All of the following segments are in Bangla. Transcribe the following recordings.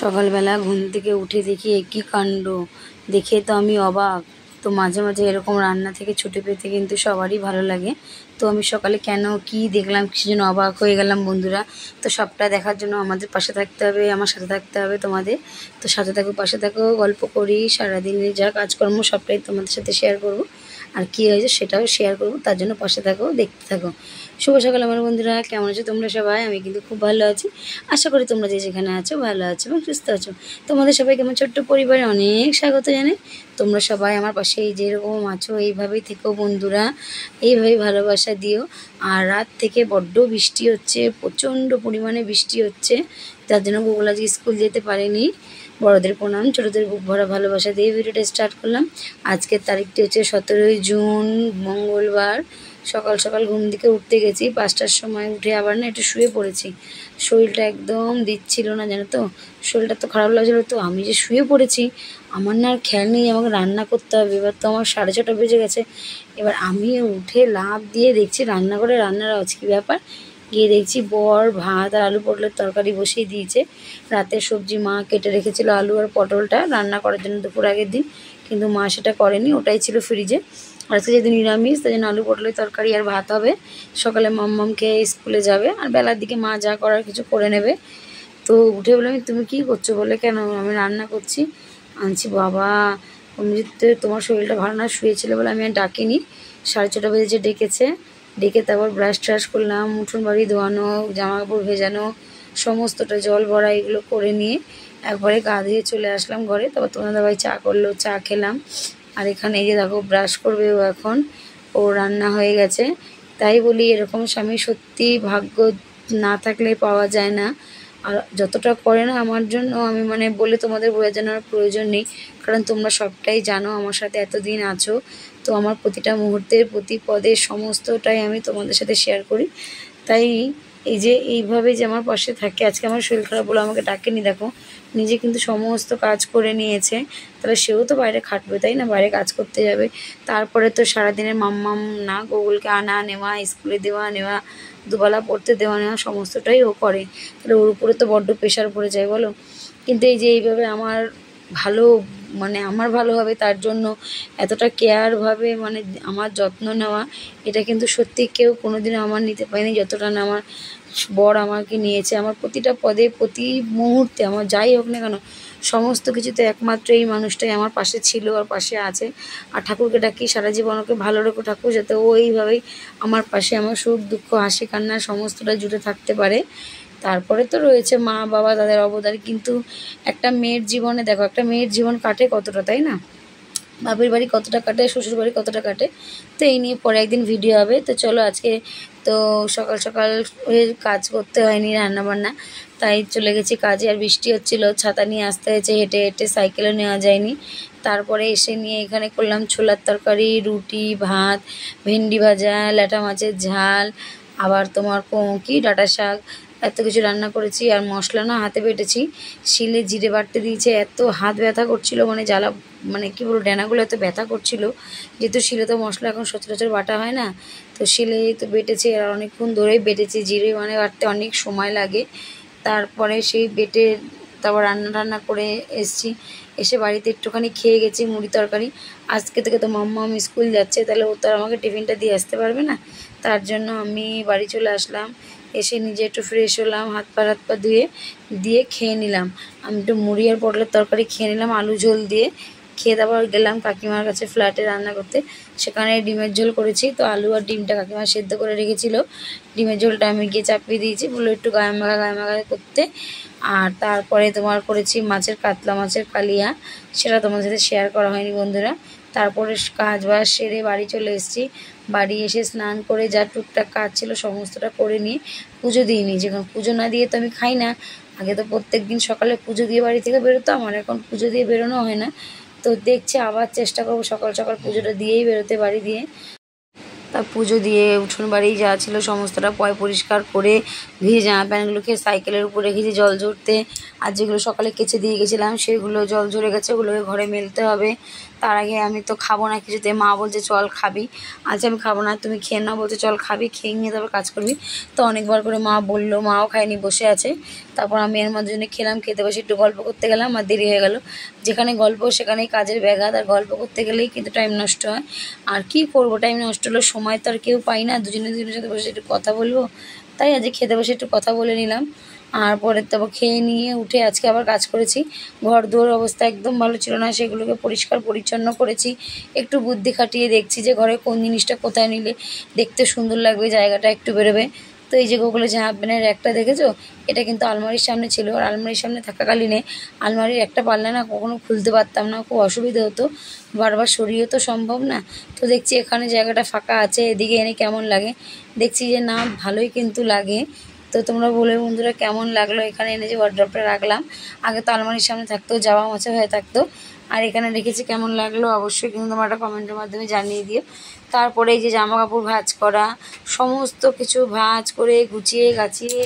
সকালবেলা ঘুম থেকে উঠে দেখি একই কাণ্ড, দেখে তো আমি অবাক। তো মাঝে মাঝে এরকম রান্না থেকে ছুটি পেতে কিন্তু সবারই ভালো লাগে। তো আমি সকালে কেন কি দেখলাম কিছু জন্য অবাক হয়ে গেলাম বন্ধুরা। তো সবটা দেখার জন্য আমাদের পাশে থাকতে হবে, আমার সাথে থাকতে হবে তোমাদের। তো সাথে থাকো, পাশে থাকো, গল্প করি, সারাদিনের যা কাজকর্ম সবটাই তোমাদের সাথে শেয়ার করব। আর কী হয়েছে সেটাও শেয়ার করব, তার জন্য পাশে থাকো, দেখতে থাকো। শুভ সকাল আমার বন্ধুরা, কেমন আছো তোমরা সবাই? আমি কিন্তু খুব ভালো আছি। আশা করি তোমরা যে যেখানে আছো ভালো আছো এবং সুস্থ আছো। তোমাদের সবাইকে আমার ছোট্ট পরিবারে অনেক স্বাগত জানাই। তোমরা সবাই আমার পাশে এই যেরকম আছো এইভাবেই থেকো বন্ধুরা, এইভাবেই ভালোবাসা দিও। আর রাত থেকে বড্ড বৃষ্টি হচ্ছে, প্রচণ্ড পরিমাণে বৃষ্টি হচ্ছে, তার জন্য গুগল আজকে স্কুল যেতে পারেনি। বড়দের প্রণাম, ছোটোদের বুক ভরা ভালোবাসা দিয়ে ভিডিওটা স্টার্ট করলাম। আজকের তারিখটি হচ্ছে 17ই জুন, মঙ্গলবার। সকাল সকাল ঘুম থেকে উঠতে গেছি 5টার সময়, উঠে আবার না একটু শুয়ে পড়েছি। শরীরটা একদম দিচ্ছিল না, জানো তো, শরীরটা তো খারাপ লাগছিলো। তো আমি যে শুয়ে পড়েছি, আমার না আর খেয়াল নেই আমাকে রান্না করতে হবে। এবার তো আমার 6:30 বেজে গেছে। এবার আমি উঠে লাফ দিয়ে দেখছি রান্নাঘরে রান্নার আওয়াজ, কী ব্যাপার, গিয়ে দেখছি বর ভাত আর আলু পটলের তরকারি বসিয়ে দিয়েছে। রাতের সবজি মা কেটে রেখেছিল, আলু আর পটলটা রান্না করার জন্য দুপুর আগের দিন, কিন্তু মা সেটা করেনি, ওটাই ছিল ফ্রিজে। আজকে যেহেতু নিরামিষ, তাই জন্য আলু পটলের তরকারি আর ভাত হবে। সকালে মাম্মাম খেয়ে স্কুলে যাবে, আর বেলার দিকে মা যা করার কিছু করে নেবে। তো উঠে বললাম, তুমি কী করছো? বলে, কেন, আমি রান্না করছি। আনছি বাবা, এমনিতে তোমার শরীরটা ভালো না, শুয়েছিল বলে আমি আর ডাকিনি। 6:30 বেজে ডেকেছে, ডেকে তারপর ব্রাশ ট্রাশ করলাম, উঠোন বাড়ি ধোয়ানো, জামা কাপড় ভেজানো, সমস্তটা জল ভরা এগুলো করে নিয়ে একবারে গা ধুয়ে চলে আসলাম ঘরে। তারপর তোমার দাদাভাই চা করলো, চা খেলাম। আর এখানে এই যে দেখো ব্রাশ করবে ও এখন, ও রান্না হয়ে গেছে। তাই বলি এরকম স্বামী সত্যি ভাগ্য না থাকলে পাওয়া যায় না। আর যতটা করে না আমার জন্য, আমি মানে বলে তোমাদের বোঝানোর প্রয়োজন নেই, কারণ তোমরা সবটাই জানো, আমার সাথে এতদিন আছো। তো আমার প্রতিটা মুহূর্তের প্রতি পদের সমস্তটাই আমি তোমাদের সাথে শেয়ার করি। তাই এই যে এইভাবে যে আমার পাশে থাকে, আজকে আমার শরীর খারাপ বলে আমাকে ডাকেনি, দেখো নিজে কিন্তু সমস্ত কাজ করে নিয়েছে। তাহলে সেও তো বাইরে খাটবে, তাই না, বাইরে কাজ করতে যাবে। তারপরে তো সারাদিনের মাম্মাম না, গুগলকে আনা নেওয়া, স্কুলে দেওয়া নেওয়া, দুবেলা পড়তে দেওয়া নেওয়া সমস্তটাই ও করে। তাহলে ওর উপরে তো বড্ড প্রেশার পড়ে যায় বলো। কিন্তু এই যে এইভাবে আমার ভালো, মানে আমার ভালো হবে তার জন্য এতটা কেয়ারভাবে মানে আমার যত্ন নেওয়া, এটা কিন্তু সত্যি কেউ কোনোদিনও আমার নিতে পারেনি যতটা না আমার বর আমাকে নিয়েছে। আমার প্রতিটা পদে প্রতি মুহূর্তে আমার যাই হোক না কেন, সমস্ত কিছুতে একমাত্র এই মানুষটাই আমার পাশে ছিল আর পাশে আছে। আর ঠাকুরকে ডাকি সারা জীবন ওকে ভালো রেখো ঠাকুর, যাতে ও এইভাবেই আমার পাশে আমার সুখ দুঃখ হাসি কান্না সমস্তটা জুড়ে থাকতে পারে। তারপরে তো রয়েছে মা বাবা, তাদের অবদান। কিন্তু একটা মেয়ের জীবনে দেখো, একটা মেয়ের জীবন কাটে কতটা, তাই না, বাপের বাড়ি কতটা কাটে, শ্বশুর বাড়ি কতটা কাটে। তো এই নিয়ে পরে একদিন ভিডিও হবে। তো চলো আজকে তো সকাল সকাল কাজ করতে হয়নি, রান্নাবান্না, তাই চলে গেছি কাজে। আর বৃষ্টি হচ্ছিল, ছাতা নিয়ে আসতে হয়েছে, হেঁটে হেঁটে, সাইকেলও নেওয়া যায়নি। তারপরে এসে নিয়ে এখানে করলাম ছোলার তরকারি, রুটি, ভাত, ভেন্ডি ভাজা, ল্যাটা মাছের ঝাল, আবার তোমার কি ডাঁটা শাক, এত কিছু রান্না করেছি। আর মশলা না হাতে বেটেছি, শিলে জিরে বাটতে দিয়েছে, এত হাত ব্যথা করছিল, মানে জ্বালা, মানে কী বলবো, ডেনাগুলো এত ব্যথা করছিল। যেহেতু শিলে তো মশলা এখন সচরাচর বাটা হয় না, তো শিলে তো বেটেছে, আর অনেকক্ষণ ধরেই বেটেছে। জিরে মানে বাটতে অনেক সময় লাগে। তারপরে সেই বেটে তারপর রান্না টান্না করে এসছি। এসে বাড়িতে একটুখানি খেয়ে গেছি মুড়ি তরকারি। আজকে থেকে তো মাম্মাম স্কুল যাচ্ছে, তাহলে ও তো আর আমাকে টিফিনটা দিয়ে আসতে পারবে না, তার জন্য আমি বাড়ি চলে আসলাম। এসে নিজে একটু ফ্রেশ হলাম, হাত পা ধুয়ে দিয়ে খেয়ে নিলাম। আমি একটু মুড়ি আর পটলের তরকারি খেয়ে নিলাম আলু ঝোল দিয়ে। খেয়ে তারপর গেলাম কাকিমার কাছে ফ্ল্যাটে রান্না করতে, সেখানে ডিমের ঝোল করেছি। তো আলু আর ডিমটা কাকিমা সেদ্ধ করে রেখেছিল, ডিমের ঝোলটা আমি গিয়ে চাপিয়ে দিয়েছি, বললো একটু গায়ে মাখা করতে। আর তারপরে তোমার করেছি মাছের, কাতলা মাছের কালিয়া, সেটা তোমাদের সাথে শেয়ার করা হয়নি বন্ধুরা। তারপরে কাজ বাজ সেরে বাড়ি চলে এসেছি। বাড়ি এসে স্নান করে যা টুকটাক কাজ ছিল সমস্তটা করে নিয়ে পুজো দিইনি, যখন পুজো না দিয়ে তো আমি খাই না। আগে তো প্রত্যেক দিন সকালে পুজো দিয়ে বাড়ি থেকে বেরোতাম, আর এখন পুজো দিয়ে বেরোনো হয় না। তো দেখছি আবার চেষ্টা করবো সকাল সকাল পুজোটা দিয়েই বেরোতে, বাড়ি দিয়ে। তা পুজো দিয়ে উঠোন বাড়ি যা ছিল সমস্তটা পরিষ্কার করে ধুয়ে জামা প্যান্টগুলোকে সাইকেলের উপর রেখেছি জল ঝরতে। আর যেগুলো সকালে কেচে দিয়ে গেছিলাম সেগুলো জল ঝরে গেছে, ওগুলোকে ঘরে মেলতে হবে। তার আগে আমি তো খাবো না কিছুতে, মা বলছে চল খাবি, আজ আমি খাবো না, তুমি খেয়ে নাও, বলছে চল খাবি, খেয়ে নিয়ে তারপর কাজ করবি। তো অনেকবার করে মা বললো, মাও খায়নি, বসে আছে। তারপর আমি এর মধ্যে জন্য খেলাম, খেতে বসে একটু গল্প করতে গেলাম, আর দেরি হয়ে গেল। যেখানে গল্প সেখানেই কাজের ব্যাঘাত, আর গল্প করতে গেলেই কিন্তু টাইম নষ্ট হয়। আর কি করবো, টাইম নষ্ট হলো, সময় তো আর কেউ পাই না দুজনের সাথে বসে একটু কথা বলবো, তাই আজকে খেতে বসে একটু কথা বলে নিলাম। আর পরে তারপর খেয়ে নিয়ে উঠে আজকে আবার কাজ করেছি। ঘর দুয়ার অবস্থা একদম ভালো ছিল না, সেগুলোকে পরিষ্কার পরিচ্ছন্ন করেছি। একটু বুদ্ধি খাটিয়ে দেখছি যে ঘরে কোন জিনিসটা কোথায় নিলে দেখতে সুন্দর লাগবে, জায়গাটা একটু বেরোবে। তো এই যে গোকুলের জামা প্যান্টের একটা দেখেছো, এটা কিন্তু আলমারির সামনে ছিল, আর আলমারির সামনে থাকাকালীনে আলমারির একটা পাল্লা না কখনো খুলতে পারতাম না, খুব অসুবিধা হতো, বারবার সরিয়ে তো সম্ভব না। তো দেখছি এখানে জায়গাটা ফাঁকা আছে, এদিকে এনে কেমন লাগে, দেখছি যে না ভালোই কিন্তু লাগে। তো তোমরা বলে বন্ধুরা কেমন লাগলো, এখানে এনে যে ওয়ার্ড্রপটা রাখলাম, আগে তো আলমারির সামনে থাকতো, যাওয়া মোছা হয়ে থাকতো, আর এখানে রেখেছি কেমন লাগলো অবশ্যই কিন্তু তোমরা একটা কমেন্টের মাধ্যমে জানিয়ে দিও। তারপরে এই যে জামা কাপড় ভাঁজ করা, সমস্ত কিছু ভাঁজ করে গুছিয়ে গাছিয়ে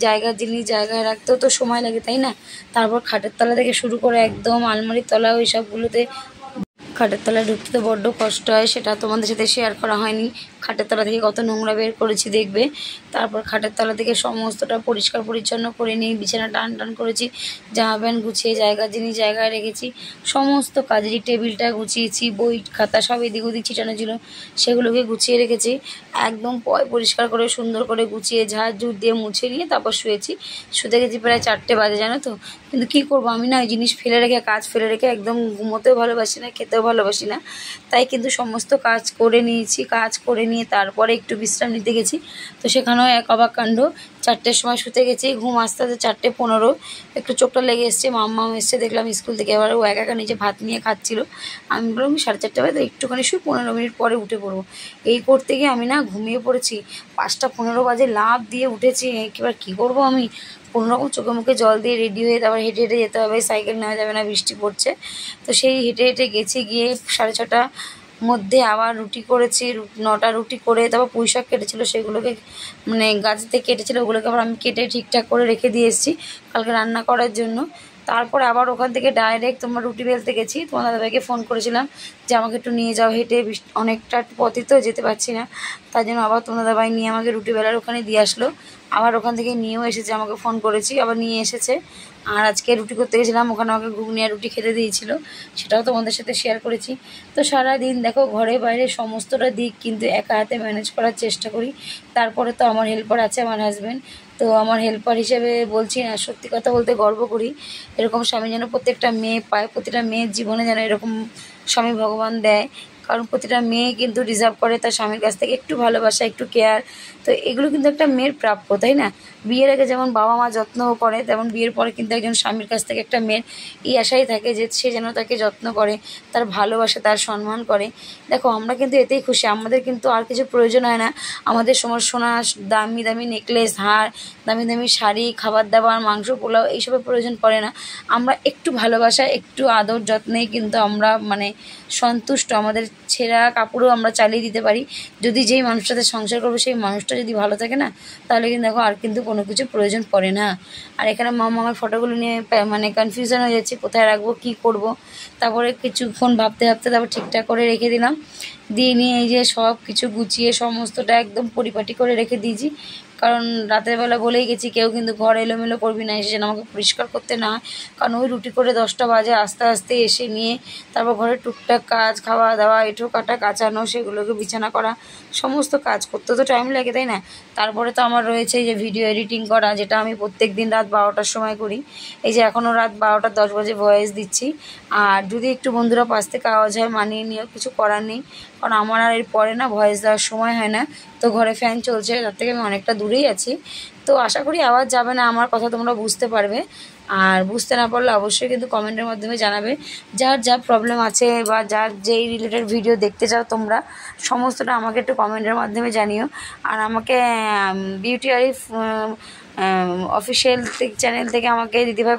জায়গার জিনিস জায়গায় রাখতেও তো সময় লাগে, তাই না? তারপর খাটের তলা থেকে শুরু করে একদম আলমারির তলা, ওই সবগুলোতে খাটের তলায় ঢুকতে তো বড্ড কষ্ট হয়, সেটা তোমাদের সাথে শেয়ার করা হয়নি। খাটের তলা থেকে কত নোংরা বের করেছি দেখবে। তারপর খাটের তলা থেকে সমস্তটা পরিষ্কার পরিচ্ছন্ন করে নিয়ে বিছানা টান টান করেছি, জামা প্যান্ট গুছিয়ে জায়গার জিনিস জায়গায় রেখেছি, সমস্ত কাজেরই টেবিলটা গুছিয়েছি, বই খাতা সব এদিক ওদিক ছিটানো ছিল সেগুলোকে গুছিয়ে রেখেছি, একদম পরিষ্কার করে সুন্দর করে গুছিয়ে ঝাড় ঝুড় দিয়ে মুছে নিয়ে তারপর শুয়েছি। শুতে গেছি প্রায় 4টে বাজে, জানো তো। কিন্তু কী করবো, আমি না ওই জিনিস ফেলে রেখে, কাজ ফেলে রেখে একদম ঘুমোতেও ভালোবাসি না, খেতেও ভালোবাসি না, তাই কিন্তু সমস্ত কাজ করে নিয়েছি। কাজ করে নিয়ে তারপরে একটু বিশ্রাম নিতে গেছি, তো সেখানেও এক অবাক কাণ্ড। 4টের সময় শুতে গেছি, ঘুম আসতে আসতে 4:15, একটু চোখটা লেগে এসছে, মাম্মাও এসছে দেখলাম স্কুল থেকে, এবার ও একা একা নিজে ভাত নিয়ে খাচ্ছিল। আমি বললাম 4:30 বাজে, তো একটুখানি শুয়ে 15 মিনিট পরে উঠে পড়বো। এই করতে গিয়ে আমি না ঘুমিয়ে পড়েছি, 5:15 বাজে লাফ দিয়ে উঠেছি। এবার কী করবো, আমি কোনোরকম চোখে মুখে জল দিয়ে রেডি হয়ে তারপর হেঁটে হেঁটে যেতে হবে, সাইকেল নেওয়া যাবে না, বৃষ্টি পড়ছে। তো সেই হেঁটে হেঁটে গেছি, গিয়ে 6:30 মধ্যে আবার রুটি করেছি, 9টা রুটি করে তারপর পুঁই শাক কেটেছিল, সেগুলোকে মানে গাছ থেকে কেটেছিল, ওগুলোকে আবার আমি কেটে ঠিকঠাক করে রেখে দিয়ে এসেছি কালকে রান্না করার জন্য। তারপরে আবার ওখান থেকে ডাইরেক্ট তোমার রুটি বেলতে গেছি, তোমার দাদাভাইকে ফোন করেছিলাম যে আমাকে একটু নিয়ে যাও, হেঁটে অনেকটা পথে তো যেতে পারছি না, তার জন্য আবার তোমার দাদাভাই নিয়ে আমাকে রুটি বেলার ওখানে দিয়ে আসলো। আবার ওখান থেকে নিয়েও এসেছে, আমাকে ফোন করেছি আবার নিয়ে এসেছে। আর আজকে রুটি করতে গেছিলাম, ওখানে আমাকে ঘুগনি আর রুটি খেতে দিয়েছিল, সেটাও তোমাদের সাথে শেয়ার করেছি। তো সারাদিন দেখো ঘরে বাইরে সমস্তটা দিক কিন্তু একা হাতে ম্যানেজ করার চেষ্টা করি। তারপরে তো আমার হেল্পার আছে, আমার হাজব্যান্ড। তো আমার হেল্পার হিসেবে বলছি না, সত্যি কথা বলতে গর্ব করি, এরকম স্বামী যেন প্রত্যেকটা মেয়ে পায়, প্রতিটা মেয়ের জীবনে যেন এরকম স্বামী ভগবান দেয়। কারণ প্রতিটা মেয়ে কিন্তু ডিজার্ভ করে তার স্বামীর কাছ থেকে একটু ভালোবাসা, একটু কেয়ার। তো এগুলো কিন্তু একটা মেয়ের প্রাপ্য, তাই না? বিয়ের আগে যেমন বাবা মা যত্ন করে, তেমন বিয়ের পরে কিন্তু একজন স্বামীর কাছ থেকে একটা মেয়ের এই আশাই থাকে যে সে যেন তাকে যত্ন করে, তার ভালোবাসে, তার সম্মান করে। দেখো আমরা কিন্তু এতেই খুশি, আমাদের কিন্তু আর কিছু প্রয়োজন হয় না। আমাদের সোনা, দামি দামি নেকলেস, হার, দামি দামি শাড়ি, খাবার দাবার, মাংস পোলাও এইসবের প্রয়োজন পড়ে না। আমরা একটু ভালোবাসা, একটু আদর যত্নেই কিন্তু আমরা মানে সন্তুষ্ট। আমাদের ছেঁড়া কাপড়ও আমরা চালিয়ে দিতে পারি, যদি যেই মানুষটাতে সংসার করবো সেই মানুষটা যদি ভালো থাকে না, তাহলে কিন্তু দেখো আর কিন্তু কোনো কিছু প্রয়োজন পড়ে না। আর এখানে মামা আমার ফটোগুলো নিয়ে মানে কনফিউশন হয়ে যাচ্ছে, কোথায় রাখবো, কী করব। তারপরে কিছুক্ষণ ভাবতে ভাবতে তারপর ঠিকঠাক করে রেখে দিলাম, দিয়ে নিয়ে এই যে সব কিছু গুছিয়ে সমস্তটা একদম পরিপাটি করে রেখে দিয়েছি। কারণ রাতের বেলা বলেই গেছি, কেউ কিন্তু ঘর এলোমেলো করবি না, এসে যেন আমাকে পরিষ্কার করতে না হয়। কারণ ওই রুটি করে 10টা বাজে, আস্তে আস্তে এসে নিয়ে তারপর ঘরের টুকটাক কাজ, খাওয়া দাওয়া, এঁঠো কাটা, কাচানো, সেগুলোকে বিছানা করা, সমস্ত কাজ করতে তো টাইম লাগে, তাই না? তারপরে তো আমার রয়েছে এই যে ভিডিও এডিটিং করা, যেটা আমি প্রত্যেক দিন রাত 12টার সময় করি। এই যে এখনও রাত 12:10 বাজে ভয়েস দিচ্ছি। আর যদি একটু বন্ধুরা পাশ থেকে আওয়াজ হয় মানিয়ে নিয়েও, কিছু করার নেই, কারণ আমার আর এর পরে না ভয়েস দেওয়ার সময় হয় না। তো ঘরে ফ্যান চলছে, তার থেকে আমি অনেকটা দূরেই আছি, তো আশা করি আওয়াজ যাবে না, আমার কথা তোমরা বুঝতে পারবে। আর বুঝতে না পারলে অবশ্যই কিন্তু কমেন্টের মাধ্যমে জানাবে, যার যা প্রবলেম আছে বা যার যেই রিলেটেড ভিডিও দেখতে চাও তোমরা, সমস্তটা আমাকে একটু কমেন্টের মাধ্যমে জানিও। আর আমাকে বিউটি আরিফ অফিসিয়াল চ্যানেল থেকে আমাকে দিদিভাই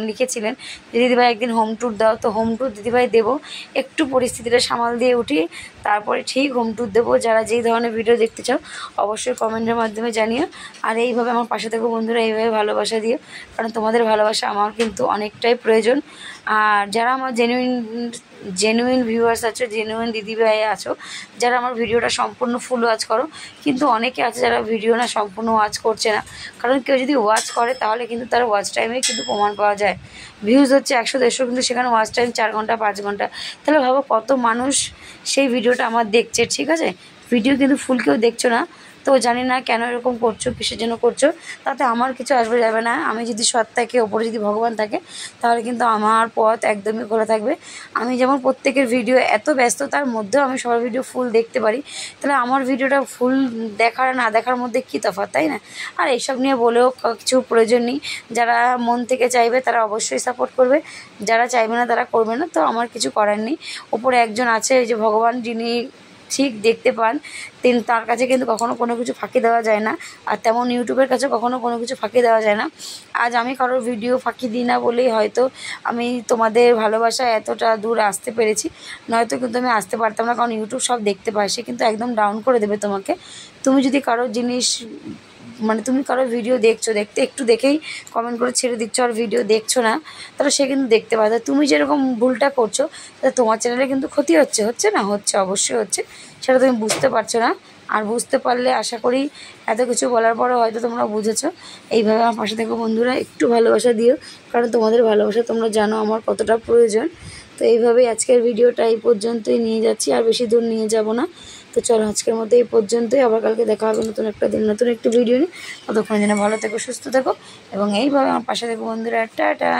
লিখেছিলেন যে দিদিভাই একদিন হোম ট্যুর দাও, তো হোম ট্যুর দিদিভাই দেবো, একটু পরিস্থিতিটা সামাল দিয়ে উঠি, তারপরে ঠিক হোম ট্যুর দেবো। যারা যেই ধরনের ভিডিও দেখতে চাও অবশ্যই কমেন্টের মাধ্যমে জানিও। আর এইভাবে আমার পাশে থেকো বন্ধুরা, এইভাবে ভালোবাসা দিও, কারণ তোমাদের ভালোবাসা আমার কিন্তু অনেকটাই প্রয়োজন। আর যারা আমার জেনুইন জেনুইন ভিউয়ার্স আছো, জেনুইন দিদিভাই আছো যারা আমার ভিডিওটা সম্পূর্ণ ফুল ওয়াচ করো। কিন্তু অনেকে আছে যারা ভিডিও না সম্পূর্ণ ওয়াচ করছে না, কারণ কেউ যদি ওয়াচ করে তাহলে কিন্তু তার ওয়াচ টাইমে কিন্তু প্রমাণ পাওয়া যায়। ভিউজ হচ্ছে 100-150, কিন্তু সেখানে ওয়াচ টাইম 4 ঘন্টা 5 ঘন্টা। তাহলে ভাবো কত মানুষ সেই ভিডিওটা আমার দেখছে, ঠিক আছে? ভিডিও কিন্তু ফুল কেউ দেখছো না। তো জানি না কেন এরকম করছো, কিসের জন্য করছো, তাতে আমার কিছু আসবে যাবে না। আমি যদি সৎ থাকে, ওপরে যদি ভগবান থাকে, তাহলে কিন্তু আমার পথ একদমই খোলা থাকবে। আমি যেমন প্রত্যেকের ভিডিও এত ব্যস্ততার মধ্যেও আমি সবার ভিডিও ফুল দেখতে পারি, তাহলে আমার ভিডিওটা ফুল দেখার না দেখার মধ্যে কী তফাৎ, তাই না? আর এইসব নিয়ে বলেও কিছু প্রয়োজন নেই। যারা মন থেকে চাইবে তারা অবশ্যই সাপোর্ট করবে, যারা চাইবে না তারা করবে না। তো আমার কিছু করার নেই। ওপরে একজন আছে, এই যে ভগবান, যিনি ঠিক দেখতে পান, তার কাছে কিন্তু কখনো কোনো কিছু ফাঁকি দেওয়া যায় না। আর তেমন ইউটিউবের কাছে কখনো কোনো কিছু ফাঁকি দেওয়া যায় না। আজ আমি কারোর ভিডিও ফাঁকি দিই না বলেই হয়তো আমি তোমাদের ভালোবাসায় এতটা দূর আসতে পেরেছি, নয়তো কিন্তু আমি আসতে পারতাম না। কারণ ইউটিউব সব দেখতে পায়, সে কিন্তু একদম ডাউন করে দেবে তোমাকে। তুমি যদি কারোর জিনিস, মানে তুমি কারোর ভিডিও দেখছো, দেখতে একটু দেখেই কমেন্ট করে ছেড়ে দিচ্ছ আর ভিডিও দেখছো না, তাহলে সে কিন্তু দেখতে পায়। তুমি যেরকম ভুলটা করছো, তাহলে তোমার চ্যানেলে কিন্তু ক্ষতি হচ্ছে না? হচ্ছে, অবশ্যই হচ্ছে। সেটা তুমি বুঝতে পারছো না। আর বুঝতে পারলে আশা করি এত কিছু বলার পরেও হয়তো তোমরা বুঝেছো। এইভাবে আমার পাশে থেকো বন্ধুরা, একটু ভালোবাসা দিও, কারণ তোমাদের ভালোবাসা তোমরা জানো আমার কতটা প্রয়োজন। তো এইভাবেই আজকের ভিডিওটা এই পর্যন্তই নিয়ে যাচ্ছি, আর বেশি দূর নিয়ে যাব না। তো চলো আজকের মতো এই পর্যন্তই, আবার কালকে দেখা হবে নতুন একটা দিন, নতুন একটি ভিডিও নিয়ে। ততক্ষণ যেন ভালো থেকো, সুস্থ থেকো, এবং এইভাবে আমার পাশে থেকো বন্ধুরা। টাটা।